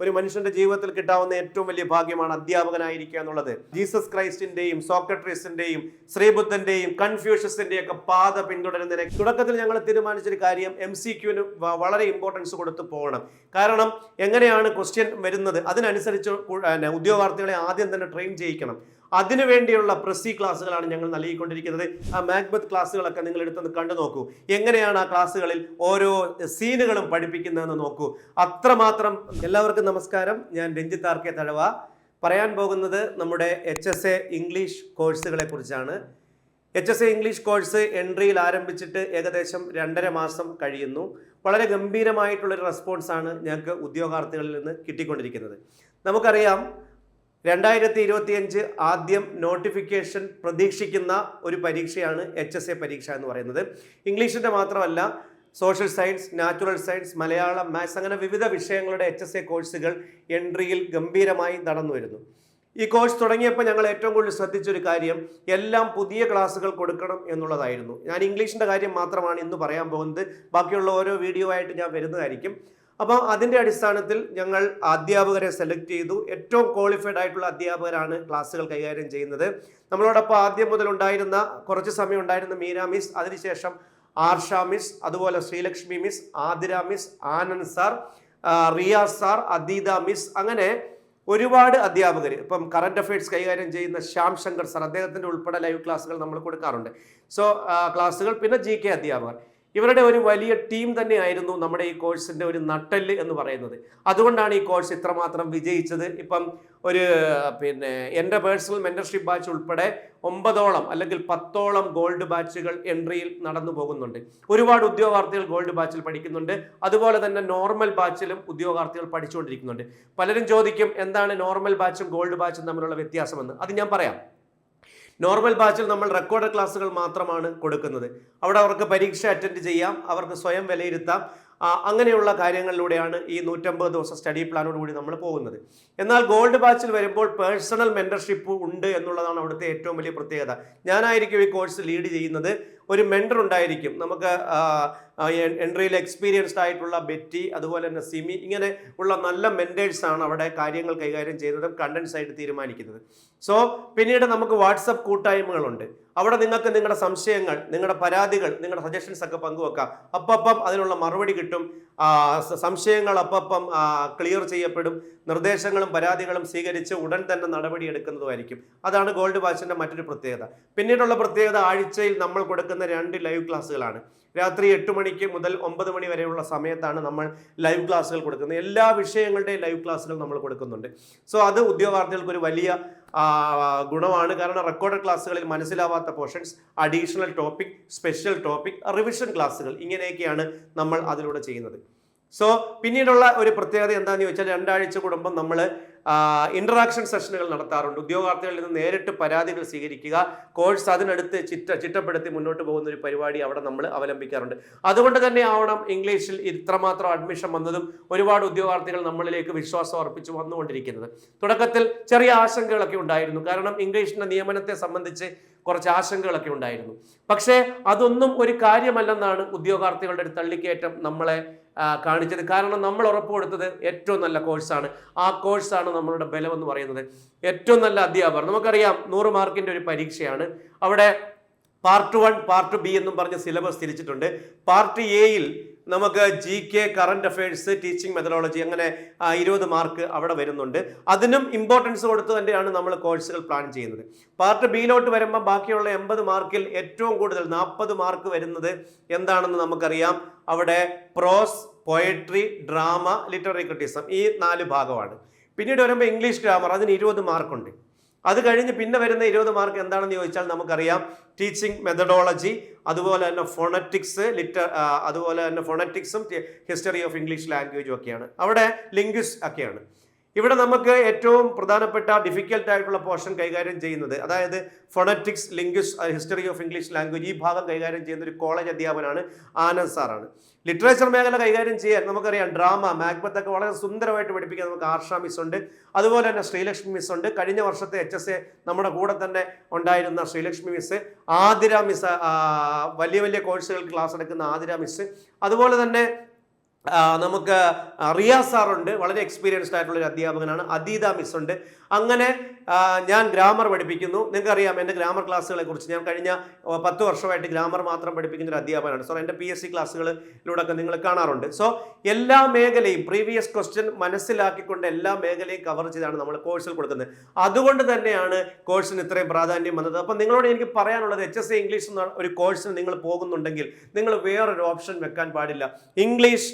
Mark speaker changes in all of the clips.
Speaker 1: ഒരു മനുഷ്യന്റെ ജീവിതത്തിൽ കിട്ടാവുന്ന ഏറ്റവും വലിയ ഭാഗ്യമാണ് അധ്യാപകനായിരിക്കുക എന്നുള്ളത്. ജീസസ് ക്രൈസ്റ്റിന്റെയും സോക്രട്ടീസിന്റെയും ശ്രീബുദ്ധന്റെയും കൺഫ്യൂഷ്യസിന്റെയും ഒക്കെ പാത പിന്തുടരുന്നതിനെ തുടക്കത്തിൽ ഞങ്ങൾ തീരുമാനിച്ചൊരു കാര്യം MCQന് വളരെ ഇമ്പോർട്ടൻസ് കൊടുത്ത് പോകണം. കാരണം എങ്ങനെയാണ് ക്വസ്റ്റ്യൻ വരുന്നത് അതിനനുസരിച്ച് ഉദ്യോഗാർത്ഥികളെ ആദ്യം തന്നെ ട്രെയിൻ ചെയ്യിക്കണം. അതിനുവേണ്ടിയുള്ള പ്രസി ക്ലാസ്സുകളാണ് ഞങ്ങൾ നൽകിക്കൊണ്ടിരിക്കുന്നത്. ആ മാക്ബത്ത് ക്ലാസ്സുകളൊക്കെ നിങ്ങൾ എടുത്തൊന്ന് കണ്ടു നോക്കൂ. എങ്ങനെയാണ് ആ ക്ലാസ്സുകളിൽ ഓരോ സീനുകളും പഠിപ്പിക്കുന്നതെന്ന് നോക്കൂ. അത്രമാത്രം. എല്ലാവർക്കും നമസ്കാരം. ഞാൻ രഞ്ജിത്ത് RK തഴവ. പറയാൻ പോകുന്നത് നമ്മുടെ HSA ഇംഗ്ലീഷ് കോഴ്സുകളെ കുറിച്ചാണ്. HSA ഇംഗ്ലീഷ് കോഴ്സ് എൻട്രിയിൽ ആരംഭിച്ചിട്ട് ഏകദേശം 2.5 മാസം കഴിയുന്നു. വളരെ ഗംഭീരമായിട്ടുള്ളൊരു റെസ്പോൺസാണ് ഞങ്ങൾക്ക് ഉദ്യോഗാർത്ഥികളിൽ നിന്ന് കിട്ടിക്കൊണ്ടിരിക്കുന്നത്. നമുക്കറിയാം 2025 ആദ്യം നോട്ടിഫിക്കേഷൻ പ്രതീക്ഷിക്കുന്ന ഒരു പരീക്ഷയാണ് HSA പരീക്ഷ എന്ന് പറയുന്നത്. ഇംഗ്ലീഷിൻ്റെ മാത്രമല്ല, social science, natural science, Malayalam, maths അങ്ങനെ വിവിധ വിഷയങ്ങളുടെ HSA കോഴ്സുകൾ എൻട്രിയിൽ ഗംഭീരമായി നടന്നു വരുന്നു. ഈ കോഴ്സ് തുടങ്ങിയപ്പോൾ ഞങ്ങൾ ഏറ്റവും കൂടുതൽ ശ്രദ്ധിച്ചൊരു കാര്യം എല്ലാം പുതിയ ക്ലാസ്സുകൾ കൊടുക്കണം എന്നുള്ളതായിരുന്നു. ഞാൻ ഇംഗ്ലീഷിൻ്റെ കാര്യം മാത്രമാണ് ഇന്ന് പറയാൻ പോകുന്നത്. ബാക്കിയുള്ള ഓരോ വീഡിയോ ആയിട്ട് ഞാൻ വരുന്നതായിരിക്കും. അപ്പോൾ അതിൻ്റെ അടിസ്ഥാനത്തിൽ ഞങ്ങൾ അധ്യാപകരെ സെലക്ട് ചെയ്തു. ഏറ്റവും ക്വാളിഫൈഡ് ആയിട്ടുള്ള അധ്യാപകരാണ് ക്ലാസ്സുകൾ കൈകാര്യം ചെയ്യുന്നത്. നമ്മളോടൊപ്പം ആദ്യം മുതൽ കുറച്ച് സമയം ഉണ്ടായിരുന്ന മീര മിസ്, അതിനുശേഷം ആർഷ മിസ്, അതുപോലെ Sreelakshmi miss, Athira miss, Anand sir, Riyas sir, Adeetha miss, അങ്ങനെ ഒരുപാട് അധ്യാപകർ. ഇപ്പം കറണ്ട് അഫയേഴ്സ് കൈകാര്യം ചെയ്യുന്ന ശ്യാം ശങ്കർ സാർ, അദ്ദേഹത്തിൻ്റെ ഉൾപ്പെടെ ലൈവ് ക്ലാസ്സുകൾ നമ്മൾ കൊടുക്കാറുണ്ട്. ക്ലാസ്സുകൾ, പിന്നെ GK അധ്യാപകർ, ഇവരുടെ ഒരു വലിയ ടീം തന്നെയായിരുന്നു നമ്മുടെ ഈ കോഴ്സിൻ്റെ ഒരു നട്ടെല്ല് എന്ന് പറയുന്നത്. അതുകൊണ്ടാണ് ഈ കോഴ്സ് ഇത്രമാത്രം വിജയിച്ചത്. ഇപ്പം എൻ്റെ പേഴ്സണൽ മെൻറ്റർഷിപ്പ് ബാച്ച് ഉൾപ്പെടെ 9ഓളം അല്ലെങ്കിൽ 10ഓളം ഗോൾഡ് ബാച്ചുകൾ എൻട്രിയിൽ നടന്നു പോകുന്നുണ്ട്. ഒരുപാട് ഉദ്യോഗാർത്ഥികൾ ഗോൾഡ് ബാച്ചിൽ പഠിക്കുന്നുണ്ട്. അതുപോലെ തന്നെ നോർമൽ ബാച്ചിലും ഉദ്യോഗാർത്ഥികൾ പഠിച്ചുകൊണ്ടിരിക്കുന്നുണ്ട്. പലരും ചോദിക്കും എന്താണ് നോർമൽ ബാച്ചും ഗോൾഡ് ബാച്ചും തമ്മിലുള്ള വ്യത്യാസമെന്ന്. അത് ഞാൻ പറയാം. നോർമൽ ബാച്ചിൽ നമ്മൾ റെക്കോർഡ് ക്ലാസ്സുകൾ മാത്രമാണ് കൊടുക്കുന്നത്. അവിടെ അവർക്ക് പരീക്ഷ അറ്റൻഡ് ചെയ്യാം, അവർക്ക് സ്വയം വിലയിരുത്താം. അങ്ങനെയുള്ള കാര്യങ്ങളിലൂടെയാണ് ഈ 150 ദിവസം സ്റ്റഡി പ്ലാനോടുകൂടി നമ്മൾ പോകുന്നത്. എന്നാൽ ഗോൾഡ് ബാച്ചിൽ വരുമ്പോൾ പേഴ്സണൽ മെൻറ്റർഷിപ്പ് ഉണ്ട് എന്നുള്ളതാണ് അവിടുത്തെ ഏറ്റവും വലിയ പ്രത്യേകത. ഞാനായിരിക്കും ഈ കോഴ്സ് ലീഡ് ചെയ്യുന്നത്. ഒരു മെൻറ്റർ ഉണ്ടായിരിക്കും. നമുക്ക് എൻട്രിയിൽ എക്സ്പീരിയൻസ്ഡ് ആയിട്ടുള്ള ബെറ്റി, അതുപോലെ തന്നെ സിമി, ഇങ്ങനെ ഉള്ള നല്ല മെൻറ്റേഴ്സാണ് അവിടെ കാര്യങ്ങൾ കൈകാര്യം ചെയ്യുന്നതും കണ്ടൻസ് ആയിട്ട് തീരുമാനിക്കുന്നത്. പിന്നീട് നമുക്ക് വാട്സപ്പ് കൂട്ടായ്മകളുണ്ട്. അവിടെ നിങ്ങൾക്ക് നിങ്ങളുടെ സംശയങ്ങൾ, നിങ്ങളുടെ പരാതികൾ, നിങ്ങളുടെ സജഷൻസ് ഒക്കെ പങ്കുവെക്കാം. അപ്പം അതിനുള്ള മറുപടി കിട്ടും. സംശയങ്ങൾ അപ്പം ക്ലിയർ ചെയ്യപ്പെടും. നിർദ്ദേശങ്ങളും പരാതികളും സ്വീകരിച്ച് ഉടൻ തന്നെ നടപടി എടുക്കുന്നതുമായിരിക്കും. അതാണ് ഗോൾഡ് ബാച്ചിൻ്റെ മറ്റൊരു പ്രത്യേകത. പിന്നീടുള്ള പ്രത്യേകത, ആഴ്ചയിൽ നമ്മൾ കൊടുക്കുന്ന 2 ലൈവ് ക്ലാസ്സുകളാണ്. രാത്രി 8 മണിക്ക് മുതൽ 9 മണി വരെയുള്ള സമയത്താണ് നമ്മൾ ലൈവ് ക്ലാസ്സുകൾ കൊടുക്കുന്നത്. എല്ലാ വിഷയങ്ങളുടെയും ലൈവ് ക്ലാസ്സുകൾ നമ്മൾ കൊടുക്കുന്നുണ്ട്. അത് ഉദ്യോഗാർത്ഥികൾക്ക് ഒരു വലിയ ഗുണമാണ്. കാരണം റെക്കോർഡ് ക്ലാസ്സുകളിൽ മനസ്സിലാവാത്ത portions, additional topic, special topic, revision ക്ലാസ്സുകൾ, ഇങ്ങനെയൊക്കെയാണ് നമ്മൾ അതിലൂടെ ചെയ്യുന്നത്. പിന്നീടുള്ള ഒരു പ്രത്യേകത എന്താണെന്ന് ചോദിച്ചാൽ 2 ആഴ്ച കൂടുമ്പം നമ്മൾ ഇന്ററാക്ഷൻ സെഷനുകൾ നടത്താറുണ്ട്. ഉദ്യോഗാർത്ഥികളിൽ നിന്ന് നേരിട്ട് പരാതികൾ സ്വീകരിക്കുക, കോഴ്സ് അതിനടുത്ത് ചിട്ടപ്പെടുത്തി മുന്നോട്ട് പോകുന്ന ഒരു പരിപാടി അവിടെ നമ്മൾ അവലംബിക്കാറുണ്ട്. അതുകൊണ്ട് തന്നെ ആവണം ഇംഗ്ലീഷിൽ ഇത്രമാത്രം അഡ്മിഷൻ വന്നതും ഒരുപാട് ഉദ്യോഗാർത്ഥികൾ നമ്മളിലേക്ക് വിശ്വാസം അർപ്പിച്ച് വന്നുകൊണ്ടിരിക്കുന്നത്. തുടക്കത്തിൽ ചെറിയ ആശങ്കകളൊക്കെ ഉണ്ടായിരുന്നു. കാരണം ഇംഗ്ലീഷിന്റെ നിയമനത്തെ സംബന്ധിച്ച് കുറച്ച് ആശങ്കകളൊക്കെ ഉണ്ടായിരുന്നു. പക്ഷേ അതൊന്നും ഒരു കാര്യമല്ലെന്നാണ് ഉദ്യോഗാർത്ഥികളുടെ ഒരു തള്ളിക്കയറ്റം നമ്മളെ കാണിച്ചത്. കാരണം നമ്മൾ ഉറപ്പ് കൊടുത്തത് ഏറ്റവും നല്ല കോഴ്സാണ്. ആ കോഴ്സാണ് നമ്മളുടെ ബലമെന്ന് പറയുന്നത്. ഏറ്റവും നല്ല അധ്യാപകർ. നമുക്കറിയാം 100 മാർക്കിൻ്റെ ഒരു പരീക്ഷയാണ്. അവിടെ പാർട്ട് 1, പാർട്ട് B എന്നും പറഞ്ഞ് സിലബസ് തിരിച്ചിട്ടുണ്ട്. പാർട്ട് Aയിൽ നമുക്ക് GK, current affairs, teaching methodology, അങ്ങനെ 20 മാർക്ക് അവിടെ വരുന്നുണ്ട്. അതിനും ഇമ്പോർട്ടൻസ് കൊടുത്ത് തന്നെയാണ് നമ്മൾ കോഴ്സുകൾ പ്ലാൻ ചെയ്യുന്നത്. പാർട്ട് Bയിലോട്ട് വരുമ്പോൾ ബാക്കിയുള്ള 80 മാർക്കിൽ ഏറ്റവും കൂടുതൽ 40 മാർക്ക് വരുന്നത് എന്താണെന്ന് നമുക്കറിയാം. അവിടെ പ്രോസ്, പോയട്രി, ഡ്രാമ, ലിറ്റററി ക്രിറ്റിസം, ഈ 4 ഭാഗമാണ്. പിന്നീട് വരുമ്പോൾ ഇംഗ്ലീഷ് ഗ്രാമർ, അതിന് 20 മാർക്കുണ്ട്. അത് കഴിഞ്ഞ് പിന്നെ വരുന്ന 20 മാർക്ക് എന്താണെന്ന് ചോദിച്ചാൽ നമുക്കറിയാം ടീച്ചിങ് മെത്തഡോളജി, അതുപോലെ തന്നെ ഫോണറ്റിക്സ്, അതുപോലെ തന്നെ ഫോണറ്റിക്സും ഹിസ്റ്ററി ഓഫ് ഇംഗ്ലീഷ് ലാംഗ്വേജും ഒക്കെയാണ്. അവിടെ ലിംഗ്വിസ്റ്റ് ഒക്കെയാണ്. ഇവിടെ നമുക്ക് ഏറ്റവും പ്രധാനപ്പെട്ട ഡിഫിക്കൽട്ട് ആയിട്ടുള്ള പോർഷൻ കൈകാര്യം ചെയ്യുന്നത്, അതായത് phonetics, linguist, history of English language, ഈ ഭാഗം കൈകാര്യം ചെയ്യുന്ന ഒരു കോളേജ് അധ്യാപകനാണ് ആനന്ദ് സാറാണ്. ലിറ്ററേച്ചർ മേഖല കൈകാര്യം ചെയ്യാൻ നമുക്കറിയാം ഡ്രാമ, മാക്ബത്ത് ഒക്കെ വളരെ സുന്ദരമായിട്ട് പഠിപ്പിക്കാൻ നമുക്ക് ആർഷ മിസ് ഉണ്ട്. അതുപോലെ തന്നെ ശ്രീലക്ഷ്മി മിസ് ഉണ്ട്. കഴിഞ്ഞ വർഷത്തെ HSA നമ്മുടെ കൂടെ തന്നെ ഉണ്ടായിരുന്ന ശ്രീലക്ഷ്മി മിസ്, ആതിര മിസ്, വലിയ വലിയ കോഴ്സുകൾക്ക് ക്ലാസ് എടുക്കുന്ന ആതിര മിസ്, അതുപോലെ തന്നെ നമുക്ക് റിയാസ് സാറുണ്ട്, വളരെ എക്സ്പീരിയൻസ്ഡ് ആയിട്ടുള്ള ഒരു അധ്യാപകനാണ്. അദീത മിസ് ഉണ്ട്. അങ്ങനെ ഞാൻ ഗ്രാമർ പഠിപ്പിക്കുന്നു. നിങ്ങൾക്കറിയാം എൻ്റെ ഗ്രാമർ ക്ലാസ്സുകളെ കുറിച്ച്. ഞാൻ കഴിഞ്ഞ 10 വർഷമായിട്ട് ഗ്രാമർ മാത്രം പഠിപ്പിക്കുന്ന ഒരു അധ്യാപകനാണ്. സോ എൻ്റെ PSC ക്ലാസ്സുകളിലൂടെ ഒക്കെ നിങ്ങൾ കാണാറുണ്ട്. സോ എല്ലാ മേഖലയും പ്രീവിയസ് ക്വസ്റ്റ്യൻ മനസ്സിലാക്കിക്കൊണ്ട് എല്ലാ മേഖലയും കവർ ചെയ്താണ് നമ്മൾ കോഴ്സിൽ കൊടുക്കുന്നത്. അതുകൊണ്ട് തന്നെയാണ് കോഴ്സിന് ഇത്രയും പ്രാധാന്യം വന്നത്. അപ്പം നിങ്ങളോട് എനിക്ക് പറയാനുള്ളത്, HSC ഇംഗ്ലീഷ് എന്ന ഒരു കോഴ്സിന് നിങ്ങൾ പോകുന്നുണ്ടെങ്കിൽ നിങ്ങൾ വേറൊരു ഓപ്ഷൻ വെക്കാൻ പാടില്ല. ഇംഗ്ലീഷ്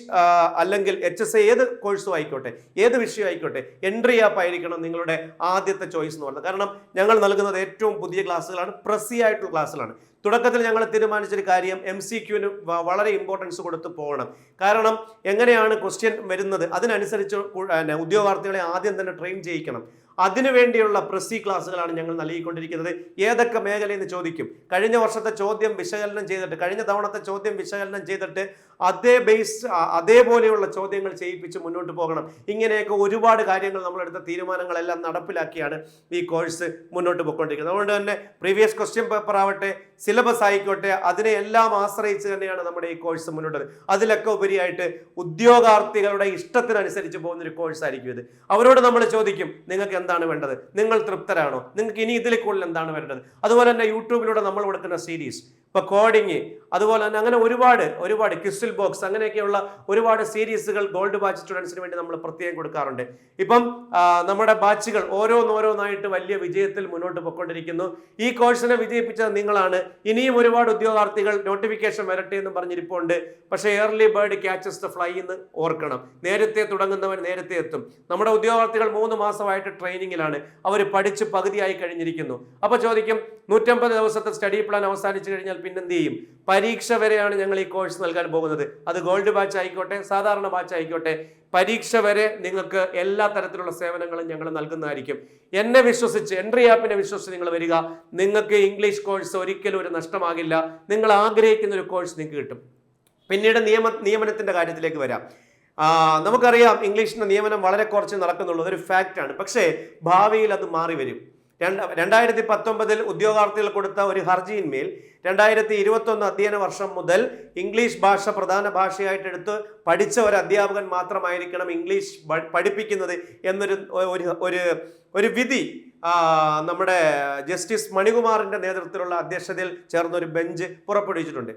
Speaker 1: അല്ലെങ്കിൽ HSC ഏത് കോഴ്സും ആയിക്കോട്ടെ, ഏത് വിഷയം ആയിക്കോട്ടെ, എൻട്രി ആപ്പ് ആയിരിക്കണം നിങ്ങളുടെ ആദ്യത്തെ ചോയ്സ് എന്ന് പറയുന്നത്. കാരണം ഞങ്ങൾ നൽകുന്നത് ഏറ്റവും പുതിയ ക്ലാസ്സുകളാണ്, പ്രസി ആയിട്ടുള്ള ക്ലാസ്സുകളാണ്. തുടക്കത്തിൽ ഞങ്ങൾ തീരുമാനിച്ചൊരു കാര്യം MCQന് വളരെ ഇമ്പോർട്ടൻസ് കൊടുത്ത് പോകണം. കാരണം എങ്ങനെയാണ് ക്വസ്റ്റ്യൻ വരുന്നത് അതിനനുസരിച്ച് ഉദ്യോഗാർത്ഥികളെ ആദ്യം തന്നെ ട്രെയിൻ ചെയ്യിക്കണം. അതിനുവേണ്ടിയുള്ള പ്രസി ക്ലാസ്സുകളാണ് ഞങ്ങൾ നൽകിക്കൊണ്ടിരിക്കുന്നത്. ഏതൊക്കെ മേഖലയെന്ന് ചോദിക്കും, കഴിഞ്ഞ വർഷത്തെ ചോദ്യം വിശകലനം ചെയ്തിട്ട്, കഴിഞ്ഞ തവണത്തെ ചോദ്യം വിശകലനം ചെയ്തിട്ട് അതേപോലെയുള്ള ചോദ്യങ്ങൾ ചെയ്യിപ്പിച്ച് മുന്നോട്ട് പോകണം. ഇങ്ങനെയൊക്കെ ഒരുപാട് കാര്യങ്ങൾ നമ്മളെടുത്ത തീരുമാനങ്ങളെല്ലാം നടപ്പിലാക്കിയാണ് ഈ കോഴ്സ് മുന്നോട്ട് പോയിക്കൊണ്ടിരിക്കുന്നത്. അതുകൊണ്ട് തന്നെ പ്രീവിയസ് ക്വസ്റ്റ്യൻ പേപ്പർ ആവട്ടെ, സിലബസ് ആയിക്കോട്ടെ, അതിനെ എല്ലാം ആശ്രയിച്ച് തന്നെയാണ് നമ്മുടെ ഈ കോഴ്സ് മുന്നോട്ട്. അതിലൊക്കെ ഉപരിയായിട്ട് ഉദ്യോഗാർത്ഥികളുടെ ഇഷ്ടത്തിനനുസരിച്ച് പോകുന്ന ഒരു കോഴ്സ് ആയിരിക്കും ഇത്. അവരോട് നമ്മൾ ചോദിക്കും, നിങ്ങൾക്ക് എന്താണ് വേണ്ടത്, നിങ്ങൾ തൃപ്തരാണോ, നിങ്ങൾക്ക് ഇനി ഇതിൽ കൂടുതൽ എന്താണ് വേണ്ടത്. അതുപോലെ തന്നെ യൂട്യൂബിലൂടെ നമ്മൾ കൊടുക്കുന്ന സീരീസ്, ഇപ്പൊ കോഡിങ്, അതുപോലെ തന്നെ അങ്ങനെ ഒരുപാട് ക്വിസിൽ ബോക്സ്, അങ്ങനെയൊക്കെയുള്ള ഒരുപാട് സീരീസുകൾ ഗോൾഡ് ബാച്ച് സ്റ്റുഡൻസിന് വേണ്ടി നമ്മൾ പ്രത്യേകം കൊടുക്കാറുണ്ട്. ഇപ്പം നമ്മുടെ ബാച്ചുകൾ ഓരോന്നായിട്ട് വലിയ വിജയത്തിൽ മുന്നോട്ട് പോയിക്കൊണ്ടിരിക്കുന്നു. ഈ കോഴ്സിനെ വിജയിപ്പിച്ചത് നിങ്ങളാണ്. ഇനിയും ഒരുപാട് ഉദ്യോഗാർത്ഥികൾ നോട്ടിഫിക്കേഷൻ വരട്ടെ എന്ന് പറഞ്ഞിരിപ്പുണ്ട്. പക്ഷേ early bird catches the fly എന്ന് ഓർക്കണം. നേരത്തെ തുടങ്ങുന്നവർ നേരത്തെ എത്തും. നമ്മുടെ ഉദ്യോഗാർത്ഥികൾ 3 മാസമായിട്ട് ട്രെയിനിങ്ങിലാണ്. അവർ പഠിച്ച് പകുതിയായി കഴിഞ്ഞിരിക്കുന്നു. അപ്പോൾ ചോദിക്കും, 150 ദിവസത്തെ സ്റ്റഡി പ്ലാൻ അവസാനിച്ചു കഴിഞ്ഞാൽ പിന്നെന്ത് ചെയ്യും? പരീക്ഷ വരെയാണ് ഞങ്ങൾ ഈ കോഴ്സ് നൽകാൻ പോകുന്നത്. അത് ഗോൾഡ് ബാച്ച് ആയിക്കോട്ടെ, സാധാരണ ബാച്ച് ആയിക്കോട്ടെ, പരീക്ഷ വരെ നിങ്ങൾക്ക് എല്ലാ തരത്തിലുള്ള സേവനങ്ങളും ഞങ്ങൾ നൽകുന്നതായിരിക്കും. എന്നെ വിശ്വസിച്ച്, എൻട്രി ആപ്പിനെ വിശ്വസിച്ച് നിങ്ങൾ വരിക. നിങ്ങൾക്ക് ഇംഗ്ലീഷ് കോഴ്സ് ഒരിക്കലും ഒരു നഷ്ടമാകില്ല. നിങ്ങൾ ആഗ്രഹിക്കുന്ന ഒരു കോഴ്സ് നിങ്ങൾക്ക് കിട്ടും. പിന്നീട് നിയമനത്തിന്റെ കാര്യത്തിലേക്ക് വരാം. നമുക്കറിയാം ഇംഗ്ലീഷിന്റെ നിയമനം വളരെ കുറച്ച് നടക്കുന്നുള്ളൂ, അതൊരു ഫാക്റ്റാണ്. പക്ഷേ ഭാവിയിൽ അത് മാറി വരും. 2019 ഉദ്യോഗാർത്ഥികൾ കൊടുത്ത ഒരു ഹർജിയിന്മേൽ 2021 അധ്യയന വർഷം മുതൽ ഇംഗ്ലീഷ് ഭാഷ പ്രധാന ഭാഷയായിട്ട് എടുത്ത് പഠിച്ച ഒരു അധ്യാപകൻ മാത്രമായിരിക്കണം ഇംഗ്ലീഷ് പഠിപ്പിക്കുന്നത് എന്നൊരു വിധി നമ്മുടെ ജസ്റ്റിസ് മണികുമാറിന്റെ നേതൃത്വത്തിലുള്ള അധ്യക്ഷതയിൽ ചേർന്ന ഒരു ബെഞ്ച് പുറപ്പെടുവിച്ചിട്ടുണ്ട്.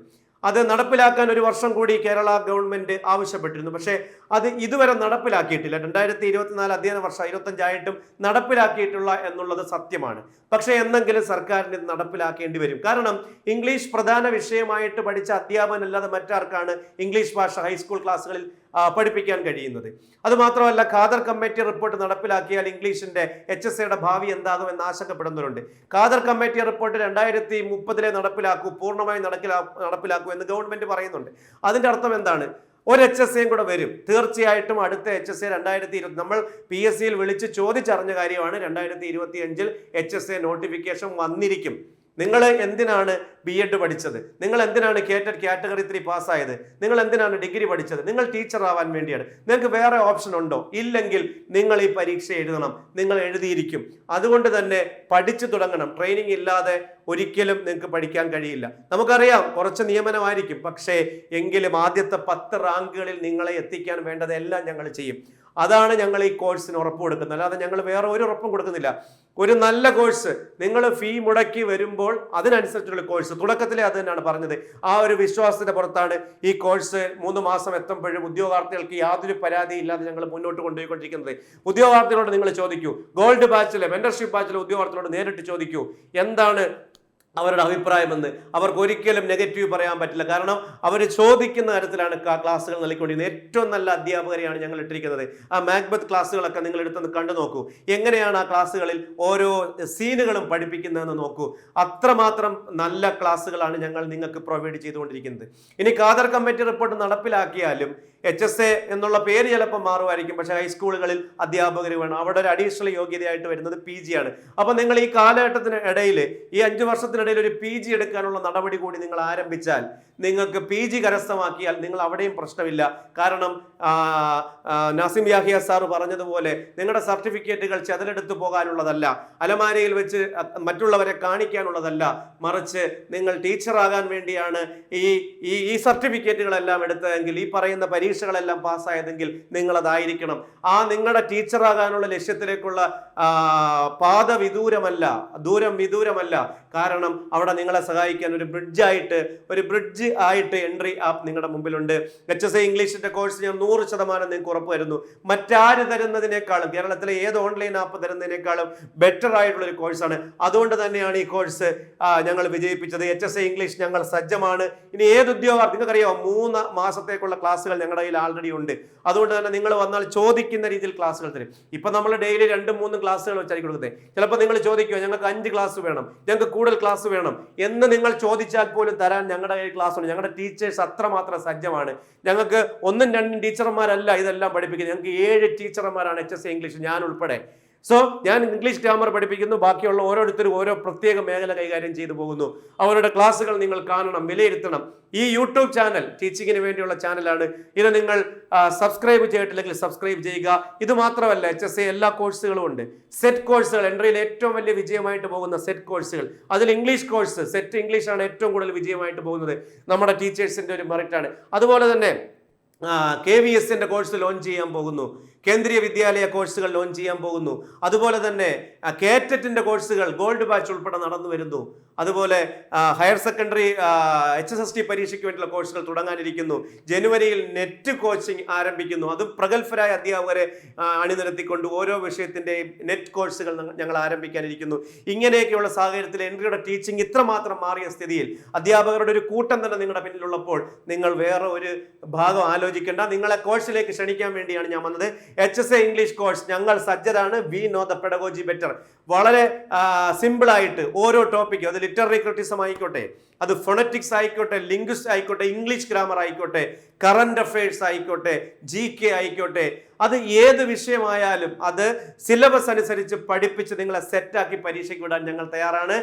Speaker 1: അത് നടപ്പിലാക്കാൻ 1 വർഷം കൂടി കേരള ഗവൺമെന്റ് ആവശ്യപ്പെട്ടിരുന്നു. പക്ഷേ അത് ഇതുവരെ നടപ്പിലാക്കിയിട്ടില്ല. 2024 അധ്യയന വർഷം 25 ആയിട്ടും നടപ്പിലാക്കിയിട്ടുള്ള എന്നുള്ളത് സത്യമാണ്. പക്ഷേ എന്നെങ്കിലും സർക്കാരിന് ഇത് നടപ്പിലാക്കേണ്ടി വരും. കാരണം ഇംഗ്ലീഷ് പ്രധാന വിഷയമായിട്ട് പഠിച്ച അധ്യാപകനല്ലാതെ മറ്റാർക്കാണ് ഇംഗ്ലീഷ് ഭാഷ ഹൈസ്കൂൾ ക്ലാസ്സുകളിൽ പഠിപ്പിക്കാൻ കഴിയുന്നത്? അതുമാത്രമല്ല, ഖാദർ കമ്മിറ്റി റിപ്പോർട്ട് നടപ്പിലാക്കിയാൽ ഇംഗ്ലീഷിന്റെ HSCയുടെ ഭാവി എന്താകുമെന്ന് ആശങ്കപ്പെടുന്നവരുണ്ട്. ഖാദർ കമ്മിറ്റി റിപ്പോർട്ട് 2030 നടപ്പിലാക്കൂ, പൂർണ്ണമായി നടപ്പിലാക്കൂ എന്ന് ഗവൺമെന്റ് പറയുന്നുണ്ട്. അതിന്റെ അർത്ഥം എന്താണ്? ഒരു HSCയും കൂടെ വരും. തീർച്ചയായിട്ടും അടുത്ത HSC 2020 നമ്മൾ PSCയിൽ വിളിച്ച് ചോദിച്ചറിഞ്ഞ കാര്യമാണ്. 2025 HSC നോട്ടിഫിക്കേഷൻ വന്നിരിക്കും. നിങ്ങൾ എന്തിനാണ് B.Ed പഠിച്ചത്? നിങ്ങൾ എന്തിനാണ് കാറ്റഗറി 3 പാസ്സായത്? നിങ്ങൾ എന്തിനാണ് ഡിഗ്രി പഠിച്ചത്? നിങ്ങൾ ടീച്ചർ ആവാൻ വേണ്ടിയാണ്. നിങ്ങൾക്ക് വേറെ ഓപ്ഷൻ ഉണ്ടോ? ഇല്ലെങ്കിൽ നിങ്ങൾ ഈ പരീക്ഷ എഴുതണം. നിങ്ങൾ എഴുതിയിരിക്കും. അതുകൊണ്ട് തന്നെ പഠിച്ചു തുടങ്ങണം. ട്രെയിനിങ് ഇല്ലാതെ ഒരിക്കലും നിങ്ങൾക്ക് പഠിക്കാൻ കഴിയില്ല. നമുക്കറിയാം കുറച്ച് നിയമനമായിരിക്കും, പക്ഷേ എങ്കിലും ആദ്യത്തെ 10 റാങ്കുകളിൽ നിങ്ങളെ എത്തിക്കാൻ വേണ്ടതെല്ലാം ഞങ്ങൾ ചെയ്യും. അതാണ് ഞങ്ങൾ ഈ കോഴ്സിന് ഉറപ്പ് കൊടുക്കുന്നത്. അല്ലാതെ ഞങ്ങൾ വേറെ ഒരു ഉറപ്പും കൊടുക്കുന്നില്ല. ഒരു നല്ല കോഴ്സ് നിങ്ങൾ ഫീ മുടക്കി വരുമ്പോൾ അതിനനുസരിച്ചുള്ള കോഴ്സ്, തുടക്കത്തിലെ അത് തന്നെയാണ് പറഞ്ഞത്. ആ ഒരു വിശ്വാസത്തിന്റെ പുറത്താണ് ഈ കോഴ്സ് 3 മാസം എത്തുമ്പോഴും ഉദ്യോഗാർത്ഥികൾക്ക് യാതൊരു പരാതിയും ഇല്ലാതെ ഞങ്ങൾ മുന്നോട്ട് കൊണ്ടുപോയിക്കൊണ്ടിരിക്കുന്നത്. ഉദ്യോഗാർത്ഥികളോട് നിങ്ങൾ ചോദിക്കൂ, ഗോൾഡ് ബാച്ചിലെ മെന്റർഷിപ്പ് ബാച്ചിലെ ഉദ്യോഗാർത്ഥികളോട് നേരിട്ട് ചോദിക്കൂ എന്താണ് അവരുടെ അഭിപ്രായമെന്ന്. അവർക്ക് ഒരിക്കലും നെഗറ്റീവ് പറയാൻ പറ്റില്ല. കാരണം അവർ ചോദിക്കുന്ന തരത്തിലാണ് ക്ലാസ്സുകൾ നൽകിക്കൊണ്ടിരിക്കുന്നത്. ഏറ്റവും നല്ല അധ്യാപകരെയാണ് ഞങ്ങൾ ഇട്ടിരിക്കുന്നത്. ആ മാക്ബത്ത് ക്ലാസ്സുകളൊക്കെ നിങ്ങൾ എടുത്തൊന്ന് കണ്ടു നോക്കൂ. എങ്ങനെയാണ് ആ ക്ലാസ്സുകളിൽ ഓരോ സീനുകളും പഠിപ്പിക്കുന്നതെന്ന് നോക്കൂ. അത്രമാത്രം നല്ല ക്ലാസ്സുകളാണ് ഞങ്ങൾ നിങ്ങൾക്ക് പ്രൊവൈഡ് ചെയ്തുകൊണ്ടിരിക്കുന്നത്. ഇനി ഖാദർ കമ്മിറ്റി റിപ്പോർട്ട് നടപ്പിലാക്കിയാലും HSA എന്നുള്ള പേര് ചിലപ്പോൾ മാറുമായിരിക്കും. പക്ഷേ ഹൈസ്കൂളുകളിൽ അധ്യാപകർ വേണം. അവിടെ ഒരു അഡീഷണൽ യോഗ്യതയായിട്ട് വരുന്നത് PG ആണ്. അപ്പൊ നിങ്ങൾ ഈ കാലഘട്ടത്തിന് ഇടയിൽ, ഈ 5 വർഷത്തിന് അതിനിടയിൽ ഒരു PG എടുക്കാനുള്ള നടപടി കൂടി നിങ്ങൾ ആരംഭിച്ചാൽ, നിങ്ങൾക്ക് PG കരസ്ഥമാക്കിയാൽ നിങ്ങൾ അവിടെയും പ്രശ്നമില്ല. കാരണം നാസിം യാഹിയ സാർ പറഞ്ഞതുപോലെ നിങ്ങളുടെ സർട്ടിഫിക്കറ്റുകൾ ചെതലെടുത്തു പോകാനുള്ളതല്ല, അലമാരയിൽ വെച്ച് മറ്റുള്ളവരെ കാണിക്കാനുള്ളതല്ല, മറിച്ച് നിങ്ങൾ ടീച്ചറാകാൻ വേണ്ടിയാണ് ഈ സർട്ടിഫിക്കറ്റുകളെല്ലാം എടുത്തതെങ്കിൽ, ഈ പറയുന്ന പരീക്ഷകളെല്ലാം പാസ്സായതെങ്കിൽ നിങ്ങളതായിരിക്കണം. നിങ്ങളുടെ ടീച്ചറാകാനുള്ള ലക്ഷ്യത്തിലേക്കുള്ള പാത ദൂരം വിദൂരമല്ല. കാരണം അവിടെ നിങ്ങളെ സഹായിക്കാൻ ഒരു ബ്രിഡ്ജ് ആയിട്ട് എൻട്രി ആപ്പ് നിങ്ങളുടെ മുമ്പിലുണ്ട്. HSA ഇംഗ്ലീഷിന്റെ കോഴ്സ് ഞാൻ 100% നിങ്ങൾക്ക് ഉറപ്പ് വരുന്നു. മറ്റാര് തരുന്നതിനേക്കാളും, കേരളത്തിലെ ഏത് ഓൺലൈൻ ആപ്പ് തരുന്നതിനേക്കാളും ബെറ്റർ ആയിട്ടുള്ള ഒരു കോഴ്സാണ്. അതുകൊണ്ട് തന്നെയാണ് ഈ കോഴ്സ് ഞങ്ങൾ വിജയിപ്പിച്ചത്. HSA ഇംഗ്ലീഷ് ഞങ്ങൾ സജ്ജമാണ്. ഇനി ഏത് ഉദ്യോഗാർത്ഥി, നിങ്ങൾക്കറിയാമോ 3 മാസത്തേക്കുള്ള ക്ലാസ്സുകൾ ഞങ്ങളുടെ കയ്യിൽ ആൾറെഡി ഉണ്ട്. അതുകൊണ്ട് തന്നെ നിങ്ങൾ വന്നാൽ ചോദിക്കുന്ന രീതിയിൽ ക്ലാസ്സുകൾ തരും. ഇപ്പൊ നമ്മൾ ഡെയിലി 2-3 ക്ലാസ്സുകൾ വെച്ചായിരിക്കും കൊടുക്കുന്നത്. ചിലപ്പോൾ നിങ്ങൾ ചോദിക്കുമോ ഞങ്ങൾക്ക് 5 ക്ലാസ് വേണം, ഞങ്ങൾക്ക് കൂടുതൽ ക്ലാസ് വേണം എന്ന് നിങ്ങൾ ചോദിച്ചാൽ പോലും തരാൻ ഞങ്ങളുടെ കയ്യിൽ ക്ലാസ് ഉണ്ട്. ഞങ്ങളുടെ ടീച്ചേഴ്സ് അത്രമാത്രം സജ്ജമാണ്. ഞങ്ങൾക്ക് 1-2 ടീച്ചർമാരല്ല ഇതെല്ലാം പഠിപ്പിക്കുന്നത്. ഞങ്ങൾക്ക് 7 ടീച്ചർമാരാണ് HSA ഇംഗ്ലീഷ്, ഞാൻ ഉൾപ്പെടെ. ഞാൻ ഇംഗ്ലീഷ് ഗ്രാമർ പഠിപ്പിക്കുന്നു, ബാക്കിയുള്ള ഓരോരുത്തരും ഓരോ പ്രത്യേക മേഖല കൈകാര്യം ചെയ്തു പോകുന്നു. അവരുടെ ക്ലാസ്സുകൾ നിങ്ങൾ കാണണം, വിലയിരുത്തണം. ഈ യൂട്യൂബ് ചാനൽ ടീച്ചിങ്ങിന് വേണ്ടിയുള്ള ചാനലാണ്. ഇത് നിങ്ങൾ സബ്സ്ക്രൈബ് ചെയ്തിട്ടില്ലെങ്കിൽ സബ്സ്ക്രൈബ് ചെയ്യുക. ഇത് മാത്രമല്ല, HSA എല്ലാ കോഴ്സുകളും ഉണ്ട്. സെറ്റ് കോഴ്സുകൾ, എൻട്രിയിൽ ഏറ്റവും വലിയ വിജയമായിട്ട് പോകുന്ന സെറ്റ് കോഴ്സുകൾ, അതിൽ ഇംഗ്ലീഷ് കോഴ്സ്, സെറ്റ് ഇംഗ്ലീഷാണ് ഏറ്റവും കൂടുതൽ വിജയമായിട്ട് പോകുന്നത്. നമ്മുടെ ടീച്ചേഴ്സിന്റെ ഒരു മെറിറ്റാണ്. അതുപോലെ തന്നെ KVSന്റെ കോഴ്സ് ലോഞ്ച് ചെയ്യാൻ പോകുന്നു, കേന്ദ്രീയ വിദ്യാലയ കോഴ്സുകൾ ലോഞ്ച് ചെയ്യാൻ പോകുന്നു. അതുപോലെ തന്നെ കേറ്ററ്റിന്റെ കോഴ്സുകൾ ഗോൾഡ് ബാച്ച് ഉൾപ്പെടെ നടന്നു വരുന്നു. അതുപോലെ ഹയർ സെക്കൻഡറി HSST പരീക്ഷയ്ക്ക് വേണ്ടിയുള്ള കോഴ്സുകൾ തുടങ്ങാനിരിക്കുന്നു. ജനുവരിയിൽ നെറ്റ് കോച്ചിങ് ആരംഭിക്കുന്നു. അതും പ്രഗത്ഭരായ അധ്യാപകരെ അണിനിരത്തിക്കൊണ്ട് ഓരോ വിഷയത്തിന്റെയും നെറ്റ് കോഴ്സുകൾ ഞങ്ങൾ ആരംഭിക്കാനിരിക്കുന്നു. ഇങ്ങനെയൊക്കെയുള്ള സാഹചര്യത്തിൽ എൻട്രിയുടെ ടീച്ചിങ് ഇത്രമാത്രം മാറിയ സ്ഥിതിയിൽ അധ്യാപകരുടെ ഒരു കൂട്ടം തന്നെ നിങ്ങളുടെ പിന്നിലുള്ളപ്പോൾ നിങ്ങൾ വേറെ ഒരു ഭാഗം ആലോചിക്കേണ്ട. നിങ്ങളെ കോഴ്സിലേക്ക് ക്ഷണിക്കാൻ വേണ്ടിയാണ് ഞാൻ വന്നത്. HSA ഇംഗ്ലീഷ് കോഴ്സ് ഞങ്ങൾ സജ്ജരാണ്. We know the pedagogy better. വളരെ സിമ്പിൾ ആയിട്ട് ഓരോ ടോപ്പിക്കും, അത് ലിറ്റററി ക്രിറ്റിസം ആയിക്കോട്ടെ, അത് ഫോണറ്റിക്സ് ആയിക്കോട്ടെ, ലിംഗ്വിസ്റ്റ് ആയിക്കോട്ടെ, ഇംഗ്ലീഷ് ഗ്രാമർ ആയിക്കോട്ടെ, കറന്റ് അഫയേഴ്സ് ആയിക്കോട്ടെ, GK ആയിക്കോട്ടെ, അത് ഏത് വിഷയമായാലും അത് സിലബസ് അനുസരിച്ച് പഠിപ്പിച്ച് നിങ്ങളെ സെറ്റാക്കി പരീക്ഷയ്ക്ക് വിടാൻ ഞങ്ങൾ തയ്യാറാണ്.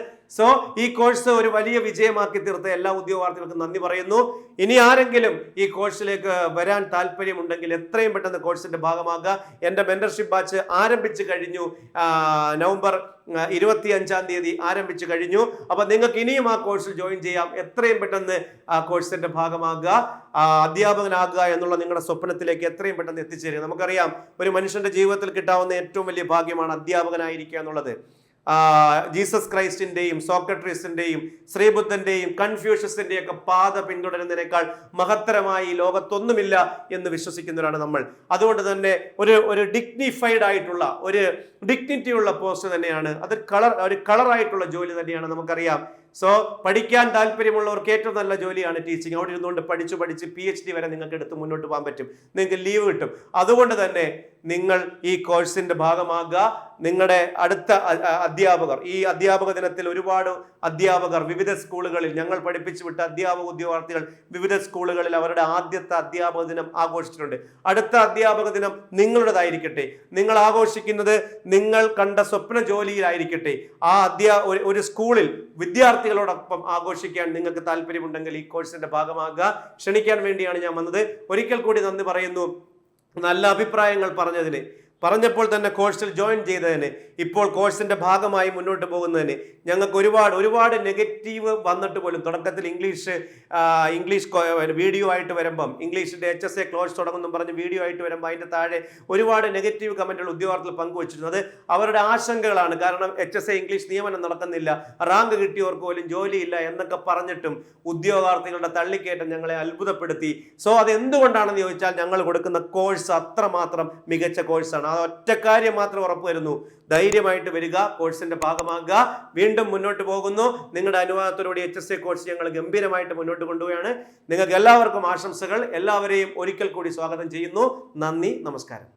Speaker 1: ഈ കോഴ്സ് ഒരു വലിയ വിജയമാക്കി തീർത്ത എല്ലാ ഉദ്യോഗാർത്ഥികൾക്കും നന്ദി പറയുന്നു. ഇനി ആരെങ്കിലും ഈ കോഴ്സിലേക്ക് വരാൻ താല്പര്യമുണ്ടെങ്കിൽ എത്രയും പെട്ടെന്ന് കോഴ്സിന്റെ ഭാഗമാകുക. എൻ്റെ മെന്റർഷിപ്പ് ബാച്ച് ആരംഭിച്ചു കഴിഞ്ഞു. നവംബർ 25-ാം തീയതി ആരംഭിച്ചു കഴിഞ്ഞു. അപ്പൊ നിങ്ങൾക്ക് ഇനിയും ആ കോഴ്സിൽ ജോയിൻ ചെയ്യാം. എത്രയും പെട്ടെന്ന് ആ കോഴ്സിന്റെ ഭാഗമാകുക, അധ്യാപകനാകുക എന്നുള്ള നിങ്ങളുടെ സ്വപ്നത്തിലേക്ക് എത്രയും പെട്ടെന്ന് എത്തിച്ചേരുക. നമുക്കറിയാം, ഒരു മനുഷ്യന്റെ ജീവിതത്തിൽ കിട്ടാവുന്ന ഏറ്റവും വലിയ ഭാഗ്യമാണ് അധ്യാപകനായിരിക്കുക എന്നുള്ളത്. ജീസസ് ക്രൈസ്റ്റിന്റെയും സോക്രട്ടീസിന്റെയും ശ്രീബുദ്ധന്റെയും കൺഫ്യൂഷ്യസിന്റെയും ഒക്കെ പാത പിന്തുടരുന്നതിനേക്കാൾ മഹത്തരമായി ഈ ലോകത്തൊന്നുമില്ല എന്ന് വിശ്വസിക്കുന്നവരാണ് നമ്മൾ. അതുകൊണ്ട് തന്നെ ഒരു ഡിഗ്നിഫൈഡ് ആയിട്ടുള്ള, ഒരു ഡിഗ്നിറ്റിയുള്ള പോസ്റ്റ് തന്നെയാണ് അത്. ഒരു കളറായിട്ടുള്ള ജോലി തന്നെയാണ്. നമുക്കറിയാം, പഠിക്കാൻ താല്പര്യമുള്ളവർക്ക് ഏറ്റവും നല്ല ജോലിയാണ് ടീച്ചിങ്. അവിടെ ഇരുന്നുകൊണ്ട് പഠിച്ച് PhD വരെ നിങ്ങൾക്ക് എടുത്ത് മുന്നോട്ട് പോകാൻ പറ്റും. നിങ്ങൾക്ക് ലീവ് കിട്ടും. അതുകൊണ്ട് തന്നെ നിങ്ങൾ ഈ കോഴ്സിന്റെ ഭാഗമാകുക. നിങ്ങളുടെ അടുത്ത അധ്യാപകർ, ഈ അധ്യാപക ദിനത്തിൽ ഒരുപാട് അധ്യാപകർ വിവിധ സ്കൂളുകളിൽ, ഞങ്ങൾ പഠിപ്പിച്ചു വിട്ട അധ്യാപക ഉദ്യോഗാർത്ഥികൾ വിവിധ സ്കൂളുകളിൽ അവരുടെ ആദ്യത്തെ അധ്യാപക ദിനം ആഘോഷിച്ചിട്ടുണ്ട്. അടുത്ത അധ്യാപക ദിനം നിങ്ങളുടേതായിരിക്കട്ടെ. നിങ്ങൾ ആഘോഷിക്കുന്നത് നിങ്ങൾ കണ്ട സ്വപ്ന ജോലിയിലായിരിക്കട്ടെ. ഒരു സ്കൂളിൽ വിദ്യാർത്ഥികളോടൊപ്പം ആഘോഷിക്കാൻ നിങ്ങൾക്ക് താല്പര്യമുണ്ടെങ്കിൽ ഈ കോഴ്സിന്റെ ഭാഗമാകുക. ക്ഷണിക്കാൻ വേണ്ടിയാണ് ഞാൻ വന്നത്. ഒരിക്കൽ കൂടി നന്ദി പറയുന്നു. നല്ല അഭിപ്രായങ്ങൾ പറഞ്ഞപ്പോൾ തന്നെ കോഴ്സിൽ ജോയിൻ ചെയ്തതിന്, ഇപ്പോൾ കോഴ്സിന്റെ ഭാഗമായി മുന്നോട്ട് പോകുന്നതിന് ഞങ്ങൾക്ക് ഒരുപാട് നെഗറ്റീവ് വന്നിട്ട് പോലും, തുടക്കത്തിൽ ഇംഗ്ലീഷ് വീഡിയോ ആയിട്ട് വരുമ്പം, ഇംഗ്ലീഷിന്റെ HSA ക്ലോസ് തുടങ്ങുന്നു പറഞ്ഞ് വീഡിയോ ആയിട്ട് വരുമ്പോൾ അതിന്റെ താഴെ ഒരുപാട് നെഗറ്റീവ് കമന്റുകൾ ഉദ്യോഗാർത്ഥികൾ പങ്കുവച്ചിരുന്നത് അവരുടെ ആശങ്കകളാണ്. കാരണം HSA ഇംഗ്ലീഷ് നിയമനം നടക്കുന്നില്ല, റാങ്ക് കിട്ടിയവർക്ക് പോലും ജോലിയില്ല എന്നൊക്കെ പറഞ്ഞിട്ടും ഉദ്യോഗാർത്ഥികളുടെ തള്ളിക്കയറ്റം ഞങ്ങളെ അത്ഭുതപ്പെടുത്തി. അതെന്തുകൊണ്ടാണെന്ന് ചോദിച്ചാൽ, ഞങ്ങൾ കൊടുക്കുന്ന കോഴ്സ് അത്രമാത്രം മികച്ച കോഴ്സാണ്. ആ ഒറ്റ കാര്യം മാത്രം ഉറപ്പു വരുന്നു. ധൈര്യമായിട്ട് വരിക, കോഴ്സിന്റെ ഭാഗമാകുക. വീണ്ടും മുന്നോട്ട് പോകുന്നു. നിങ്ങളുടെ അനുവാദത്തോടുകൂടി HSA കോഴ്സ് ഞങ്ങൾ ഗംഭീരമായിട്ട് മുന്നോട്ട് കൊണ്ടുപോവുകയാണ്. നിങ്ങൾക്ക് എല്ലാവർക്കും ആശംസകൾ. എല്ലാവരെയും ഒരിക്കൽ കൂടി സ്വാഗതം ചെയ്യുന്നു. നന്ദി, നമസ്കാരം.